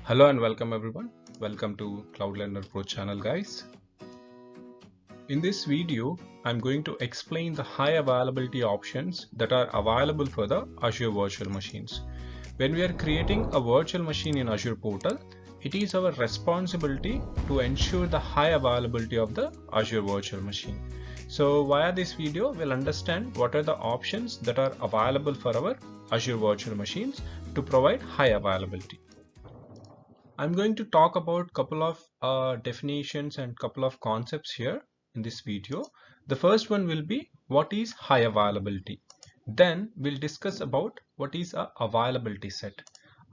Hello and welcome everyone. Welcome to Cloudlearnerpro channel guys. In this video, I'm going to explain the high availability options that are available for the Azure virtual machines. When we are creating a virtual machine in Azure portal, it is our responsibility to ensure the high availability of the Azure virtual machine. So via this video, we'll understand what are the options that are available for our Azure virtual machines to provide high availability. I'm going to talk about couple of definitions and couple of concepts here in this video. The first one will be what is high availability. Then we'll discuss about what is a availability set.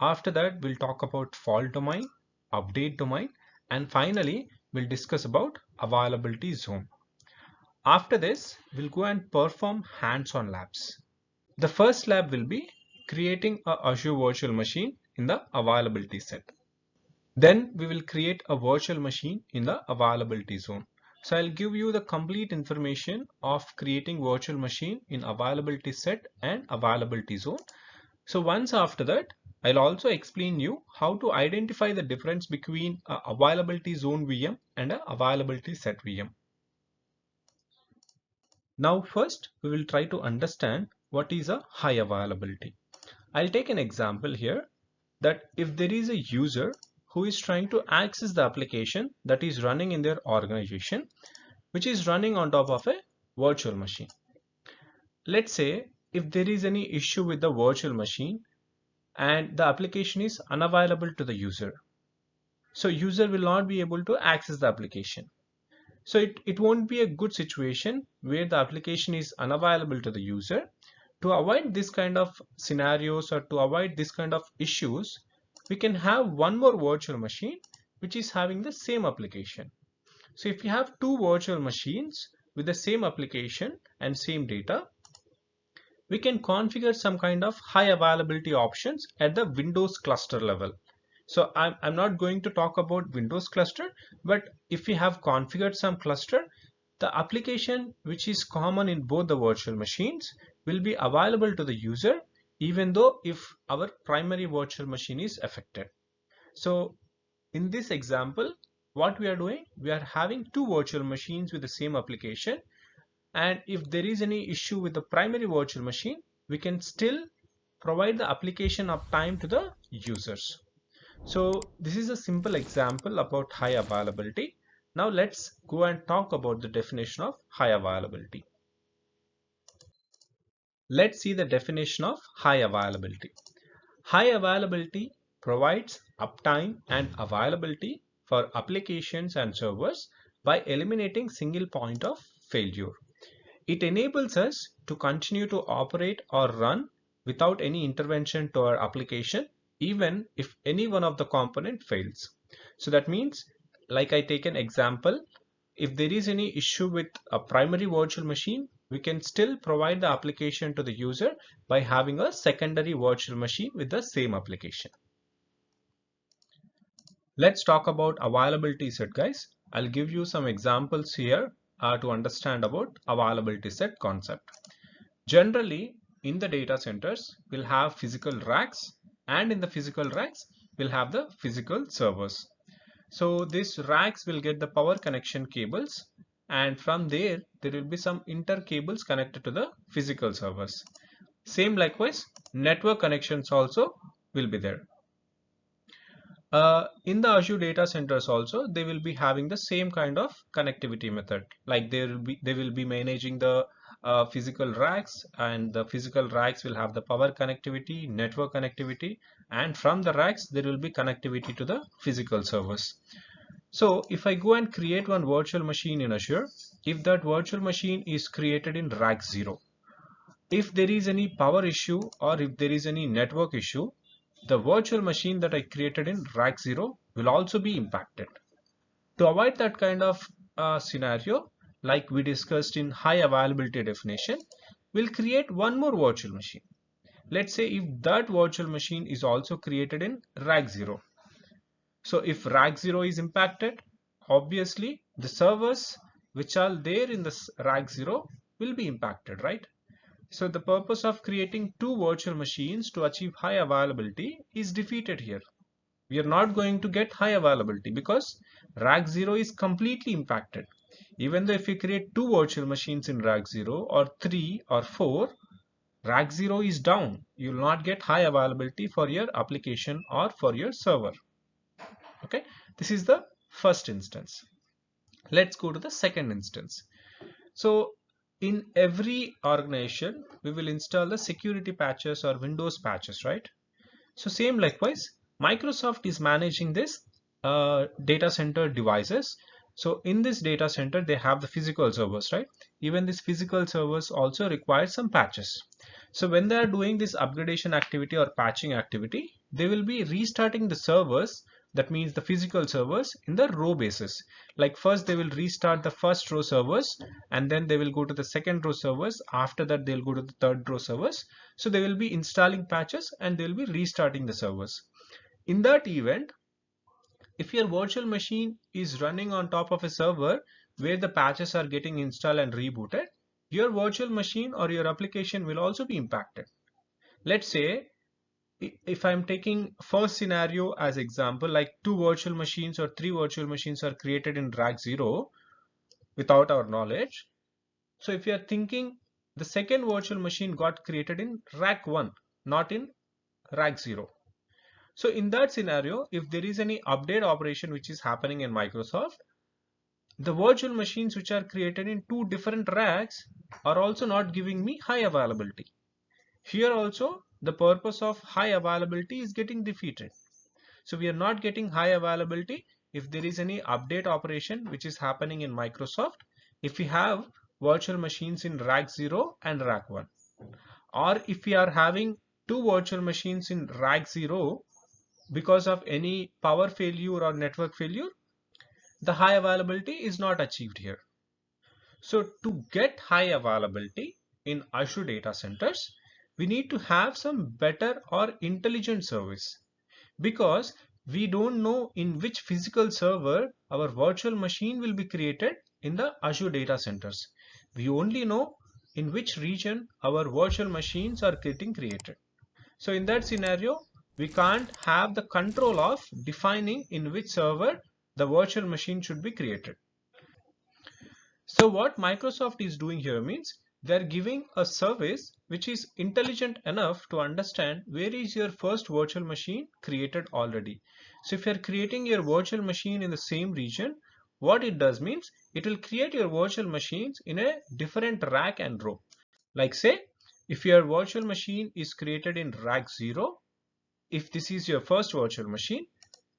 After that, we'll talk about fault domain, update domain, and finally we'll discuss about availability zone. After this, we'll go and perform hands-on labs. The first lab will be creating a Azure virtual machine in the availability set. Then we will create a virtual machine in the availability zone. So I'll give you the complete information of creating virtual machine in availability set and availability zone. So once after that, I'll also explain you how to identify the difference between a availability zone VM and a availability set VM. Now first, we will try to understand what is a high availability. I'll take an example here that if there is a user who is trying to access the application that is running in their organization, which is running on top of a virtual machine. Let's say if there is any issue with the virtual machine and the application is unavailable to the user. So user will not be able to access the application. So it won't be a good situation where the application is unavailable to the user. To avoid this kind of scenarios or to avoid this kind of issues, we can have one more virtual machine which is having the same application. So if you have two virtual machines with the same application and same data, we can configure some kind of high availability options at the Windows cluster level. So I'm not going to talk about Windows cluster, but if we have configured some cluster, the application which is common in both the virtual machines will be available to the user even though if our primary virtual machine is affected. So in this example, what we are doing, we are having two virtual machines with the same application, and if there is any issue with the primary virtual machine, we can still provide the application uptime to the users. So this is a simple example about high availability. Now let's go and talk about the definition of high availability. Let's see the definition of high availability. High availability provides uptime and availability for applications and servers by eliminating single point of failure. It enables us to continue to operate or run without any intervention to our application, even if any one of the component fails. So that means, like I take an example, if there is any issue with a primary virtual machine, we can still provide the application to the user by having a secondary virtual machine with the same application. Let's talk about availability set, guys. I'll give you some examples here to understand about availability set concept. Generally, in the data centers, we'll have physical racks, and in the physical racks, we'll have the physical servers. So these racks will get the power connection cables, and from there will be some inter cables connected to the physical servers. Same likewise, network connections also will be there. In the Azure data centers also, they will be having the same kind of connectivity method. Like they will be managing the physical racks, and the physical racks will have the power connectivity, network connectivity, and from the racks there will be connectivity to the physical servers. So if I go and create one virtual machine in Azure, if that virtual machine is created in rack 0, if there is any power issue or if there is any network issue, the virtual machine that I created in rack 0 will also be impacted. To avoid that kind of scenario, like we discussed in high availability definition, we'll create one more virtual machine. Let's say if that virtual machine is also created in rack 0. So if rack 0 is impacted, obviously the servers which are there in the rack 0 will be impacted, right? So the purpose of creating two virtual machines to achieve high availability is defeated here. We are not going to get high availability because rack 0 is completely impacted. Even though if you create 2 virtual machines in rack 0 or 3 or 4, rack 0 is down. You will not get high availability for your application or for your server. Okay, this is the first instance. Let's go to the second instance. So in every organization, we will install the security patches or Windows patches, right? So same likewise, Microsoft is managing this data center devices. So in this data center, they have the physical servers, right? Even these physical servers also require some patches. So when they are doing this upgradation activity or patching activity, they will be restarting the servers. That means the physical servers in the row basis. Like first they will restart the first row servers, and then they will go to the second row servers. After that they'll go to the third row servers. So they will be installing patches and they'll be restarting the servers. In that event, if your virtual machine is running on top of a server where the patches are getting installed and rebooted, your virtual machine or your application will also be impacted. Let's say if I'm taking first scenario as example, like 2 virtual machines or 3 virtual machines are created in rack 0 without our knowledge. So if you are thinking the second virtual machine got created in rack 1, not in rack 0. So in that scenario, if there is any update operation which is happening in Microsoft, the virtual machines which are created in 2 different racks are also not giving me high availability. Here also the purpose of high availability is getting defeated. So we are not getting high availability if there is any update operation which is happening in Microsoft, if we have virtual machines in rack 0 and rack 1, or if we are having 2 virtual machines in rack 0 because of any power failure or network failure, the high availability is not achieved here. So to get high availability in Azure data centers, we need to have some better or intelligent service, because we don't know in which physical server our virtual machine will be created in the Azure data centers. We only know in which region our virtual machines are getting created. So in that scenario, we can't have the control of defining in which server the virtual machine should be created. So what Microsoft is doing here means they're giving a service which is intelligent enough to understand where is your first virtual machine created already. So if you're creating your virtual machine in the same region, what it does means it will create your virtual machines in a different rack and row. Like say, if your virtual machine is created in rack 0, if this is your first virtual machine,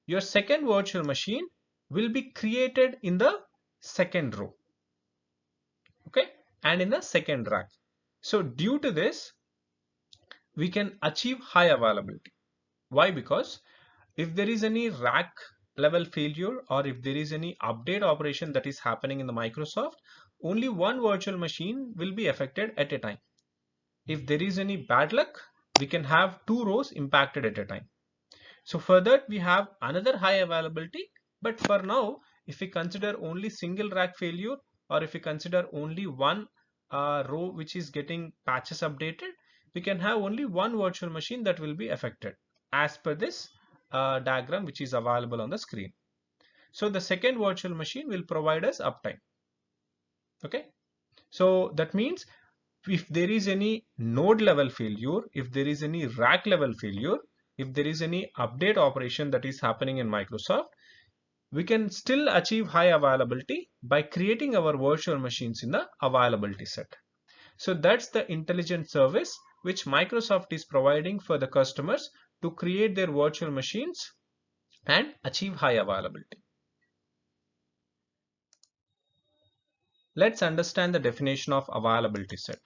your second virtual machine will be created in the second row. Okay, and in the second rack. So due to this, we can achieve high availability. Why? Because if there is any rack level failure or if there is any update operation that is happening in the Microsoft, only one virtual machine will be affected at a time. If there is any bad luck, we can have 2 rows impacted at a time. So for that we have another high availability, but for now if we consider only single rack failure, or if we consider only one row which is getting patches updated, we can have only one virtual machine that will be affected as per this diagram which is available on the screen. So the second virtual machine will provide us uptime. Okay, so that means if there is any node level failure, if there is any rack level failure, if there is any update operation that is happening in Microsoft, we can still achieve high availability by creating our virtual machines in the availability set. So that's the intelligent service which Microsoft is providing for the customers to create their virtual machines and achieve high availability. Let's understand the definition of availability set.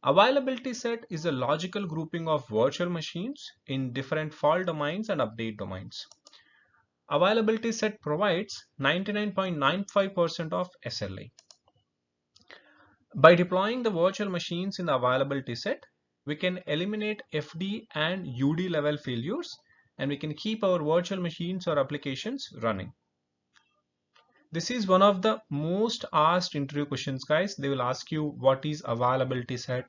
Availability set is a logical grouping of virtual machines in different fault domains and update domains. Availability set provides 99.95% of SLA. By deploying the virtual machines in the availability set, we can eliminate FD and UD level failures, and we can keep our virtual machines or applications running. This is one of the most asked interview questions, guys. They will ask you what is availability set,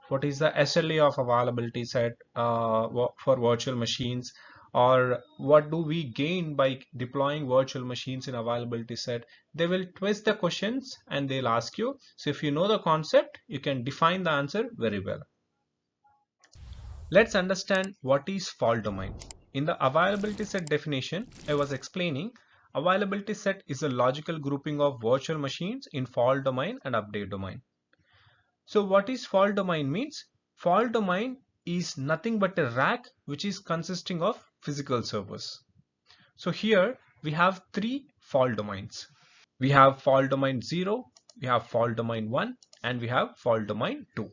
what is the SLA of availability set for virtual machines, or what do we gain by deploying virtual machines in availability set, they will twist the questions and they'll ask you. So if you know the concept, you can define the answer very well. Let's understand what is fault domain. In the availability set definition, I was explaining availability set is a logical grouping of virtual machines in fault domain and update domain. So what is fault domain means? Fault domain is nothing but a rack which is consisting of physical servers. So here we have three fault domains. We have fault domain 0, we have fault domain 1, and we have fault domain 2.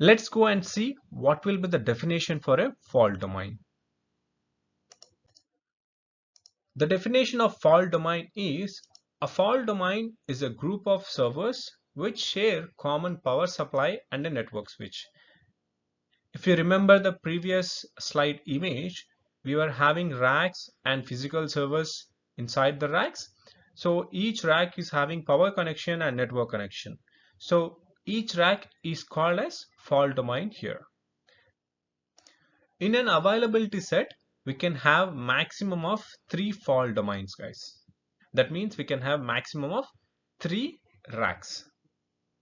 Let's go and see what will be the definition for a fault domain. The definition of fault domain is a fault domain is a group of servers which share common power supply and a network switch. If you remember the previous slide image, we were having racks and physical servers inside the racks. So each rack is having power connection and network connection. So each rack is called as fault domain here. In an availability set, we can have maximum of 3 fault domains, guys. That means we can have maximum of 3 racks,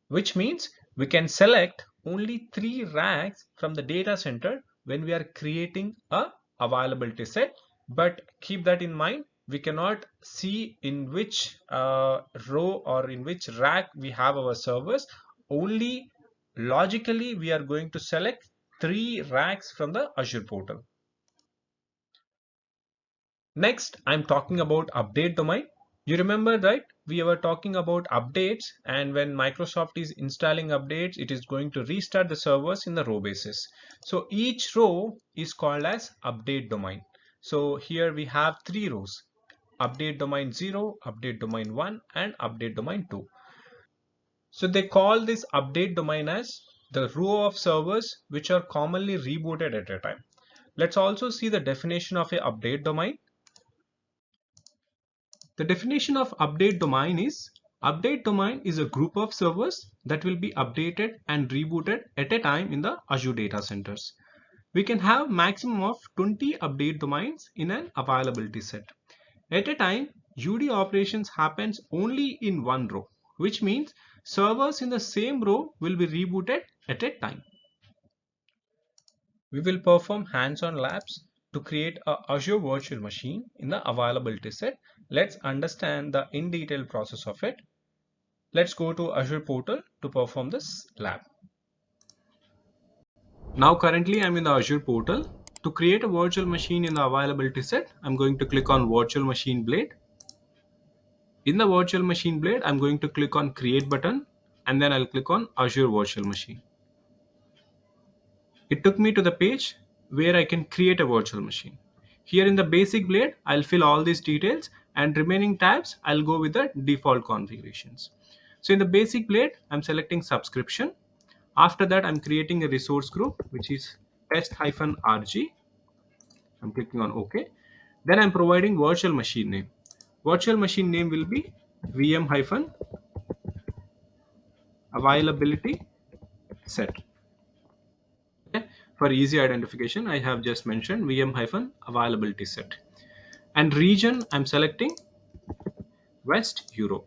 which means we can select only 3 racks from the data center when we are creating a availability set. But keep that in mind, we cannot see in which row or in which rack we have our servers. Only logically we are going to select 3 racks from the Azure portal. Next, I'm talking about update domain. You remember, right? We were talking about updates, and when Microsoft is installing updates, it is going to restart the servers in the row basis. So each row is called as update domain. So here we have 3 rows: update domain 0, update domain 1, and update domain 2. So they call this update domain as the row of servers which are commonly rebooted at a time. Let's also see the definition of a update domain. The definition of update domain is a group of servers that will be updated and rebooted at a time in the Azure data centers. We can have maximum of 20 update domains in an availability set. At a time, UD operations happens only in one row, which means servers in the same row will be rebooted at a time. We will perform hands-on labs to create a Azure virtual machine in the availability set. Let's understand the in detail process of it. Let's go to Azure portal to perform this lab. Now currently I'm in the Azure portal. To create a virtual machine in the availability set, I'm going to click on virtual machine blade. In the virtual machine blade, I'm going to click on create button, and then I'll click on Azure virtual machine. It took me to the page where I can create a virtual machine. Here in the basic blade, I'll fill all these details, and remaining tabs, I'll go with the default configurations. So in the basic blade, I'm selecting subscription. After that, I'm creating a resource group, which is test-rg. I'm clicking on OK. Then I'm providing virtual machine name. Virtual machine name will be VM-availability set. Okay. For easy identification, I have just mentioned VM-availability set. And region, I'm selecting West Europe.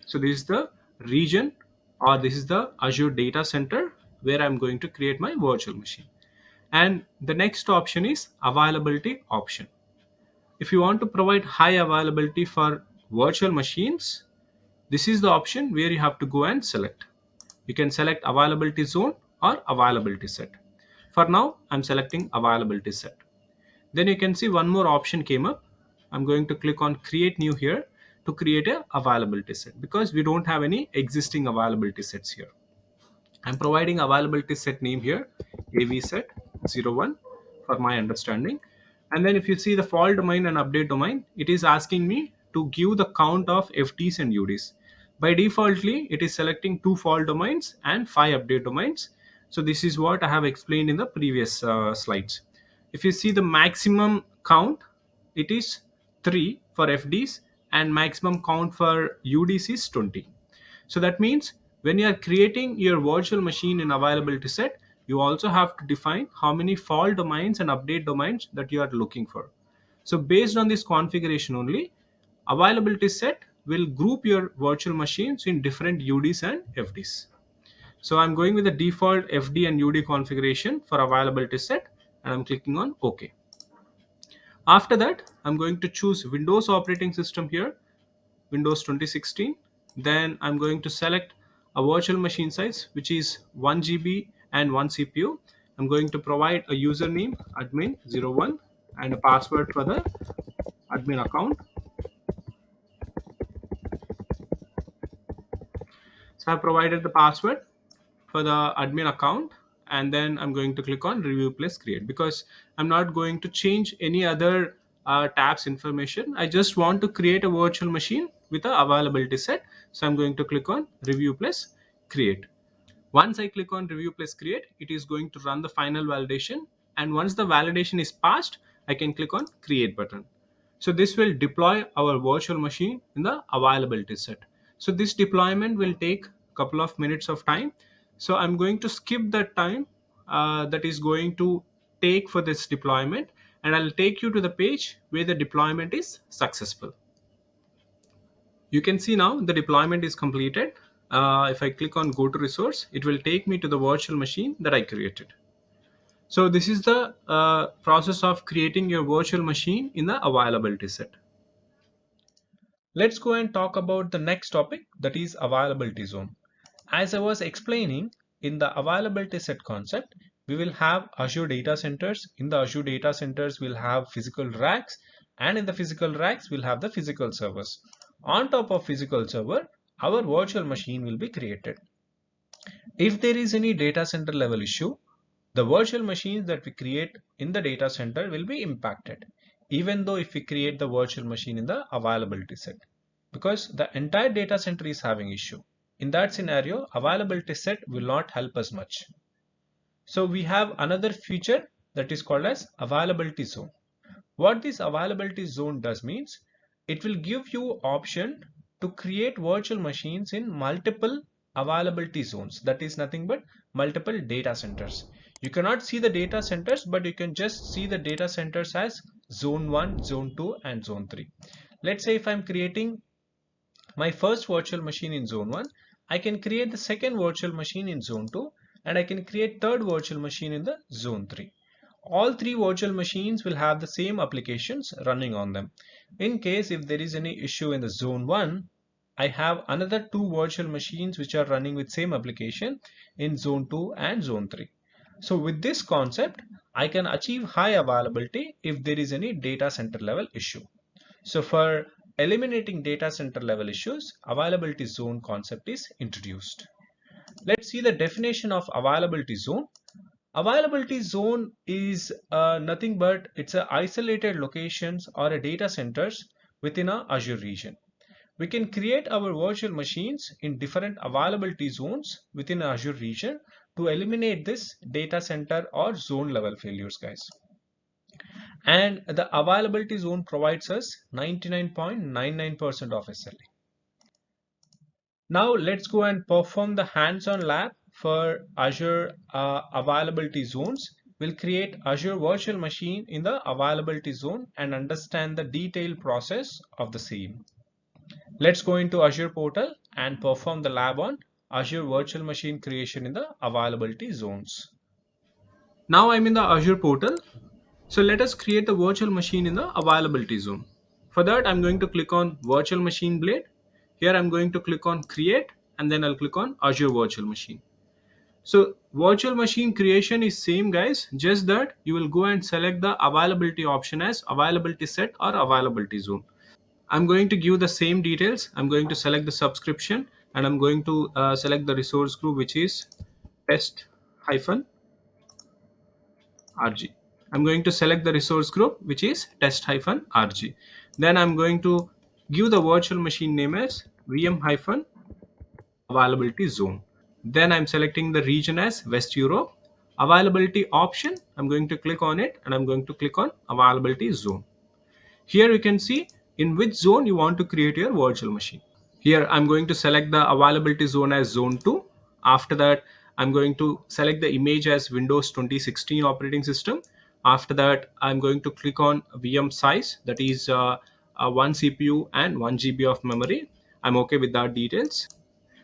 So this is the region, or this is the Azure data center where I'm going to create my virtual machine. And the next option is availability option. If you want to provide high availability for virtual machines, this is the option where you have to go and select. You can select availability zone or availability set. For now, I'm selecting availability set. Then you can see one more option came up. I'm going to click on create new here to create a availability set, because we don't have any existing availability sets here. I'm providing availability set name here, avset01 for my understanding. And then if you see the fault domain and update domain, it is asking me to give the count of FTs and UDs. By defaultly, it is selecting 2 fault domains and 5 update domains. So this is what I have explained in the previous slides. If you see the maximum count, it is 3 for FDs, and maximum count for UDs is 20. So that means when you are creating your virtual machine in availability set, you also have to define how many fault domains and update domains that you are looking for. So based on this configuration only, availability set will group your virtual machines in different UDs and FDs. So I'm going with the default FD and UD configuration for availability set, and I'm clicking on OK. After that, I'm going to choose Windows operating system here, Windows 2016. Then I'm going to select a virtual machine size, which is 1 GB and 1 CPU. I'm going to provide a username admin01 and a password for the admin account. So I've provided the password for the admin account, and then I'm going to click on review plus create, because I'm not going to change any other tabs information. I just want to create a virtual machine with a availability set. So I'm going to click on review plus create. Once I click on review plus create, it is going to run the final validation. And once the validation is passed, I can click on create button. So this will deploy our virtual machine in the availability set. So this deployment will take a couple of minutes of time. So I'm going to skip that time that is going to take for this deployment, and I'll take you to the page where the deployment is successful. You can see now the deployment is completed. If I click on go to resource, it will take me to the virtual machine that I created. So this is the process of creating your virtual machine in the availability set. Let's go and talk about the next topic, that is availability zone. As I was explaining, in the availability set concept, we will have Azure data centers. In the Azure data centers, we'll have physical racks, and in the physical racks, we'll have the physical servers. On top of physical server, our virtual machine will be created. If there is any data center level issue, the virtual machines that we create in the data center will be impacted, even though if we create the virtual machine in the availability set, because the entire data center is having issue. In that scenario, availability set will not help us much. So we have another feature that is called as availability zone. What this availability zone does means, it will give you option to create virtual machines in multiple availability zones. That is nothing but multiple data centers. You cannot see the data centers, but you can just see the data centers as zone 1, zone 2 and zone 3. Let's say if I'm creating my first virtual machine in zone 1, I can create the second virtual machine in zone 2, and I can create third virtual machine in the zone 3. All three virtual machines will have the same applications running on them. In case if there is any issue in the zone 1, I have another two virtual machines which are running with same application in zone 2 and zone 3. So with this concept, I can achieve high availability if there is any data center level issue. So for eliminating data center level issues, availability zone concept is introduced. Let's see the definition of availability zone. Availability zone is nothing but it's a isolated locations or a data centers within a Azure region. We can create our virtual machines in different availability zones within Azure region to eliminate this data center or zone level failures, guys. And the availability zone provides us 99.99% of SLA. Now let's go and perform the hands-on lab for Azure availability zones. We'll create Azure virtual machine in the availability zone and understand the detailed process of the same. Let's go into Azure portal and perform the lab on Azure virtual machine creation in the availability zones. Now I'm in the Azure portal. So let us create the virtual machine in the availability zone. For that, I'm going to click on virtual machine blade. Here I'm going to click on create, and then I'll click on Azure virtual machine. So virtual machine creation is same, guys, just that you will go and select the availability option as availability set or availability zone. I'm going to give the same details. I'm going to select the subscription, and I'm going to select the resource group, which is test hyphen rg. I'm going to select the resource group, which is test-rg. Then I'm going to give the virtual machine name as VM-availability zone. Then I'm selecting the region as West Europe. Availability option, I'm going to click on it, and I'm going to click on availability zone. Here you can see in which zone you want to create your virtual machine. Here I'm going to select the availability zone as zone 2. After that, I'm going to select the image as Windows 2016 operating system. After that, I'm going to click on VM size, that is 1 CPU and 1 GB of memory. I'm okay with that details.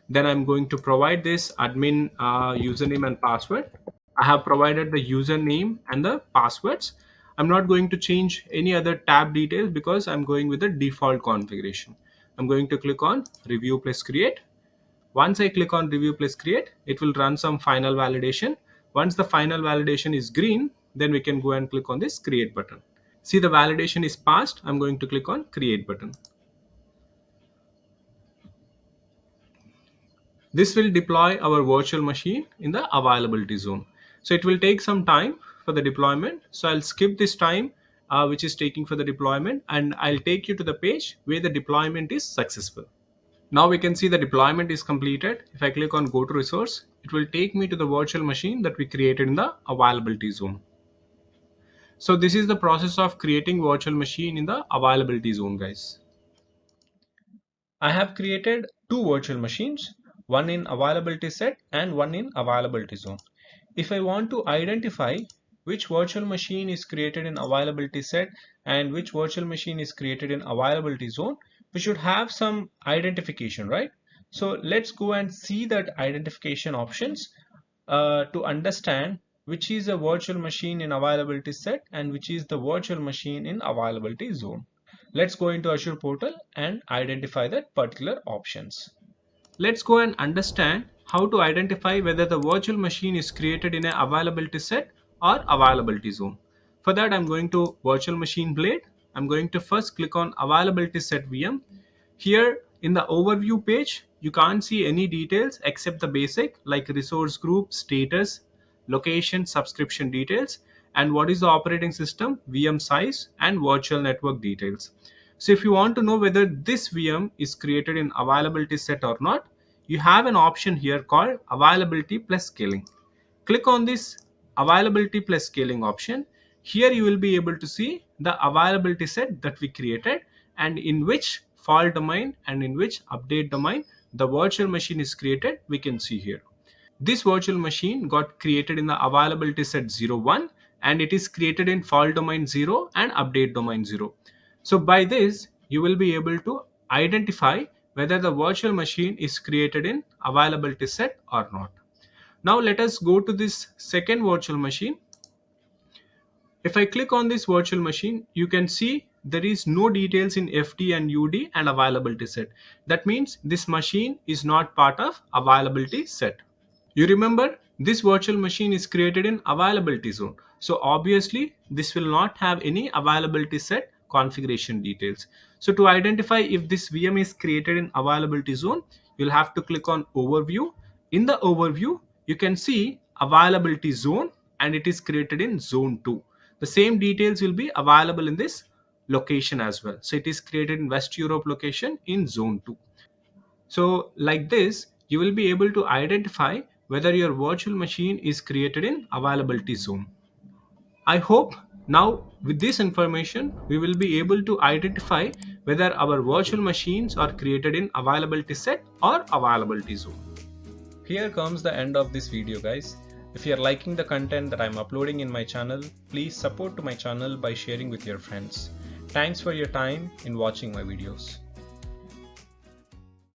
Then I'm going to provide this admin username and password. I have provided the username and the passwords. I'm not going to change any other tab details because I'm going with the default configuration. I'm going to click on review plus create. Once I click on review plus create, it will run some final validation. Once the final validation is green, then we can go and click on this create button. See, the validation is passed. I'm going to click on create button. This will deploy our virtual machine in the availability zone. So it will take some time for the deployment. So I'll skip this time which is taking for the deployment, and I'll take you to the page where the deployment is successful. Now we can see the deployment is completed. If I click on go to resource, it will take me to the virtual machine that we created in the availability zone. So this is the process of creating virtual machine in the availability zone, guys. I have created two virtual machines, one in availability set and one in availability zone. If I want to identify which virtual machine is created in availability set and which virtual machine is created in availability zone, we should have some identification, right? So let's go and see that identification options to understand which is a virtual machine in availability set and which is the virtual machine in availability zone. Let's go into Azure portal and identify that particular options. Let's go and understand how to identify whether the virtual machine is created in an availability set or availability zone. For that, I'm going to virtual machine blade. I'm going to first click on availability set VM. Here in the overview page, you can't see any details except the basic like resource group, status, location, subscription details, and what is the operating system, VM size, and virtual network details. So if you want to know whether this VM is created in availability set or not, you have an option here called availability plus scaling. Click on this availability plus scaling option. Here you will be able to see the availability set that we created and in which fault domain and in which update domain the virtual machine is created, we can see here. This virtual machine got created in the availability set 01 and it is created in fault domain 0 and update domain 0. So by this, you will be able to identify whether the virtual machine is created in availability set or not. Now let us go to this second virtual machine. If I click on this virtual machine, you can see there is no details in FD and UD and availability set. That means this machine is not part of availability set. You remember this virtual machine is created in availability zone. So obviously this will not have any availability set configuration details. So to identify if this VM is created in availability zone, you'll have to click on overview. In the overview, you can see availability zone and it is created in zone 2. The same details will be available in this location as well. So it is created in West Europe location in zone 2. So like this, you will be able to identify whether your virtual machine is created in availability zone. I hope now with this information, we will be able to identify whether our virtual machines are created in availability set or availability zone. Here comes the end of this video, guys. If you are liking the content that I'm uploading in my channel, please support to my channel by sharing with your friends. Thanks for your time in watching my videos.